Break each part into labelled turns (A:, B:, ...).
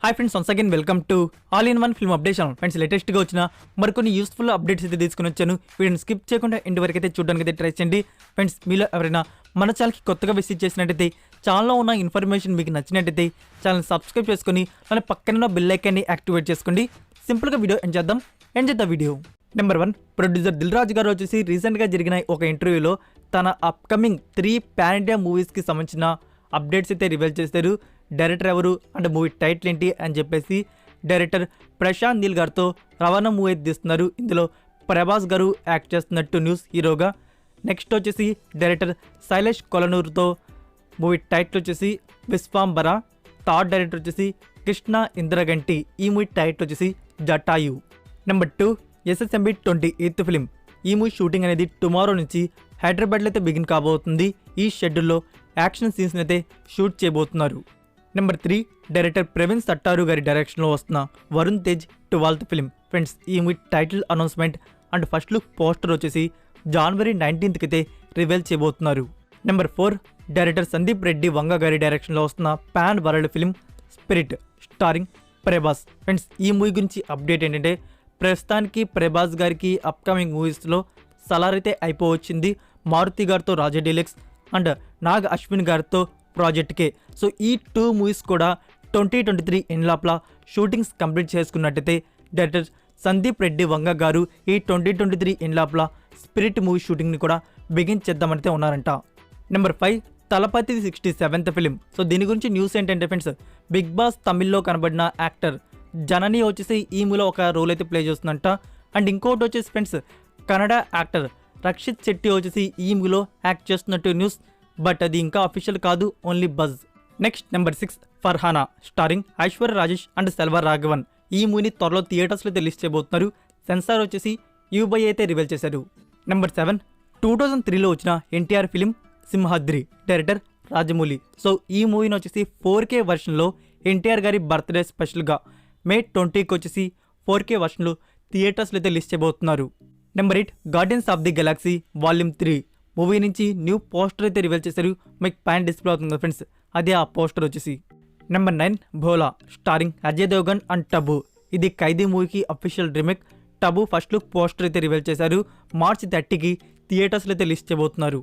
A: Hi friends, once again welcome to all in one film update channel. Friends, లేటెస్ట్గా వచ్చిన మరికొన్ని useful updates అయితే తీసుకుని వచ్చాను. వీడిని స్కిప్ చేయకుండా ఇంటి వరకు అయితే చూడడానికి అయితే ట్రై చేయండి. ఫ్రెండ్స్, మీలో ఎవరైనా మన ఛానల్కి కొత్తగా విజిట్ చేసినట్టయితే ఛానల్లో ఉన్న ఇన్ఫర్మేషన్ మీకు నచ్చినట్టయితే ఛానల్ సబ్స్క్రైబ్ చేసుకొని మన పక్కన బెల్ ఐకాన్ని యాక్టివేట్ చేసుకోండి. సింపుల్గా వీడియో ఎంజేద్దాం video. Number 1, producer Dil Raju గారు వచ్చేసి రీసెంట్గా జరిగిన ఒక ఇంటర్వ్యూలో తన అప్కమింగ్ 3 పాన్ ఇండియా మూవీస్కి సంబంధించిన అప్డేట్స్ అయితే రివీల్ చేశారు. డైరెక్టర్ ఎవరు అండ్ మూవీ టైటిల్ ఏంటి అని చెప్పేసి డైరెక్టర్ ప్రశాంత్ నీల్ గారితో రవాణా మూవీ తీస్తున్నారు. ఇందులో ప్రభాస్ గారు యాక్ట్ చేస్తున్నట్టు న్యూస్ హీరోగా. నెక్స్ట్ వచ్చేసి డైరెక్టర్ శైలేష్ కొలనూరుతో మూవీ టైటిల్ వచ్చేసి విశ్వాంబర. థర్డ్ డైరెక్టర్ వచ్చేసి కృష్ణ ఇంద్రగంటి. ఈ మూవీ టైటిల్ వచ్చేసి Jatayu. Number 2, SSMB 28th film. ఈ మూవీ షూటింగ్ అనేది టుమారో నుంచి హైదరాబాద్లో అయితే బిగిన్ కాబోతుంది. ఈ షెడ్యూల్లో యాక్షన్ సీన్స్ అయితే షూట్ చేయబోతున్నారు. నెంబర్ 3, డైరెక్టర్ ప్రవీణ్ సట్టారు గారి డైరెక్షన్లో వస్తున్న Varun Tej 12th film. Friends, ఈ movie title announcement and first look poster వచ్చేసి జనవరి 19th అయితే రివీల్ చేయబోతున్నారు. నెంబర్ 4, డైరెక్టర్ సందీప్ రెడ్డి వంగ గారి డైరెక్షన్లో వస్తున్న pan world film Spirit starring Prabhas. Friends, ఈ మూవీ గురించి అప్డేట్ ఏంటంటే ప్రస్తుతానికి ప్రభాస్ గారికి అప్కమింగ్ మూవీస్లో సలార్ అయితే అయిపోవచ్చింది. మారుతి గారితో రాజా డీలక్స్ అండ్ నాగ్ అశ్విన్ గారితో ప్రాజెక్ట్ కే. సో ఈ 2 మూవీస్ కూడా 2023 లోపల షూటింగ్స్ కంప్లీట్ చేసుకున్నట్టయితే డైరెక్టర్ సందీప్ రెడ్డి వంగ గారు ఈ 2023 లోపల స్పిరిట్ మూవీ షూటింగ్ని కూడా బిగిన్ చేద్దామనితే ఉన్నారంట. Number 5, Thalapathy 67th film. So దీని గురించి న్యూస్ ఏంటంటే ఫ్రెండ్స్, బిగ్ బాస్ తమిళ్లో కనబడిన యాక్టర్ జనని వచ్చేసి ఈ మూవీలో ఒక రోల్ అయితే ప్లే చేస్తుందంట. అండ్ ఇంకోటి వచ్చేసి ఫ్రెండ్స్, కన్నడ యాక్టర్ రక్షిత్ శెట్టి వచ్చేసి ఈ మూవీలో యాక్ట్ చేస్తున్నట్టు న్యూస్. బట్ అది ఇంకా అఫీషియల్ కాదు, only buzz. Next number 6, Farhana starring Aishwarya Rajesh and Selva Raghavan. ఈ మూవీని త్వరలో థియేటర్స్లో అయితే రిలీజ్ చేయబోతున్నారు. సెన్సార్ వచ్చేసి యూబై అయితే రివీల్ చేశారు. నెంబర్ 7, 2003లో వచ్చిన NTR film Simhadri. Director Rajamouli. So ఈ మూవీని వచ్చేసి 4K వర్షన్లో ఎన్టీఆర్ గారి బర్త్డే స్పెషల్గా May 20కి వచ్చేసి 4K వర్షన్లో థియేటర్స్లో అయితే రిలీజ్ చేయబోతున్నారు. Number 8, guardians of the Galaxy volume 3 movie నుంచి న్యూ పోస్టర్ అయితే రివీల్ చేశారు. మీకు పైన డిస్ప్లే అవుతుంది కదా ఫ్రెండ్స్, అదే ఆ పోస్టర్ వచ్చేసి. Number 9, Bholaa starring Ajay Devgn and Tabu. ఇది ఖైదీ మూవీకి official remake. Tabu first look poster అయితే రివీల్ చేశారు. March 30కి థియేటర్స్లో అయితే రిలీజ్ చేయబోతున్నారు.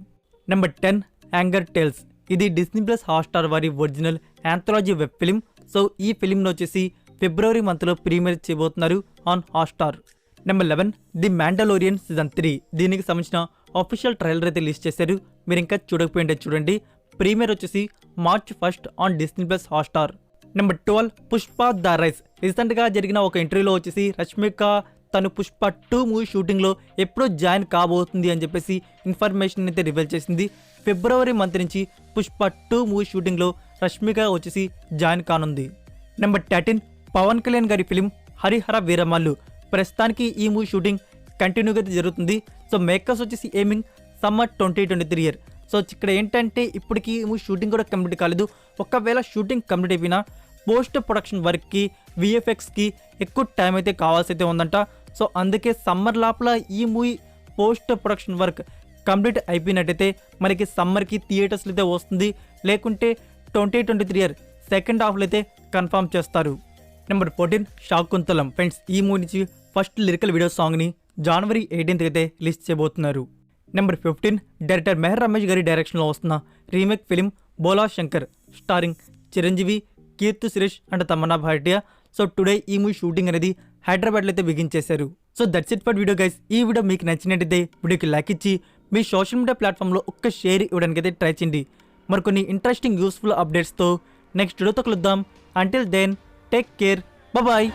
A: Number 10, anger tales. ఇది Disney+ హాట్స్టార్ వారి original anthology web film. So ఈ ఫిలింను వచ్చేసి ఫిబ్రవరి మంత్లో ప్రీమియర్ చేయబోతున్నారు on Hotstar. Number 11, the Mandalorian season 3. దీనికి సంబంధించిన అఫీషియల్ ట్రైలర్ అయితే రిలీజ్ చేశారు. మీరు ఇంకా చూడకపోయింటే చూడండి. ప్రీమియర్ వచ్చేసి March 1st on Disney+ Hotstar. Number 12, Pushpa the rice. రీసెంట్గా జరిగిన ఒక ఇంటర్వ్యూలో వచ్చేసి రష్మిక తను పుష్ప 2 మూవీ షూటింగ్లో ఎప్పుడో జాయిన్ కాబోతుంది అని చెప్పేసి ఇన్ఫర్మేషన్ అయితే రివీల్ చేసింది. ఫిబ్రవరి మంత్ నుంచి పుష్ప 2 మూవీ షూటింగ్లో రష్మిక వచ్చేసి జాయిన్ కానుంది. నెంబర్ 13, పవన్ కళ్యాణ్ గారి ఫిలిం హరిహర వీరమల్లు. ప్రస్తుతానికి ఈ మూవీ షూటింగ్ కంటిన్యూగా జరుగుతుంది. సో మేకర్స్ వచ్చేసి ఎయిమింగ్ సమ్మర్ 2023 ఇయర్. సో ఇక్కడ ఏంటంటే ఇప్పటికీ ఈ మూవీ షూటింగ్ కూడా కంప్లీట్ కాలేదు. ఒకవేళ షూటింగ్ కంప్లీట్ అయిపోయినా పోస్ట్ ప్రొడక్షన్ వర్క్కి VFXకి ఎక్కువ టైం అయితే కావాల్సి అయితే ఉందంట. సో అందుకే సమ్మర్ లోపల ఈ movie post production work complete అయిపోయినట్టయితే మనకి సమ్మర్కి థియేటర్స్లో అయితే వస్తుంది. లేకుంటే 2023 ఇయర్ సెకండ్ హాఫ్లో అయితే కన్ఫర్మ్ చేస్తారు. నెంబర్ 14, శాకుంతలం. ఫ్రెండ్స్, ఈ మూవీ నుంచి ఫస్ట్ లిరికల్ వీడియో సాంగ్ని జనవరి 18th అయితే రిలీజ్ చేయబోతున్నారు. నెంబర్ 15, డైరెక్టర్ మెహర్ రమేష్ గారి డైరెక్షన్లో వస్తున్న remake film Bhola Shankar starring Chiranjeevi, Keerthy Suresh and Tamannaah Bhatia. So today ఈ మూవీ షూటింగ్ అనేది హైదరాబాద్లో అయితే బిగిన్ చేశారు. So that's it for video guys. ఈ వీడియో మీకు నచ్చినట్టయితే వీడియోకి లైక్ ఇచ్చి మీ సోషల్ మీడియా ప్లాట్ఫామ్లో ఒక్క షేర్ ఇవ్వడానికి అయితే ట్రై చేయండి. మరికొన్ని ఇంట్రెస్టింగ్ యూస్ఫుల్ అప్డేట్స్తో నెక్స్ట్ వీడియోతో కలుద్దాం. Until then, take care, bye.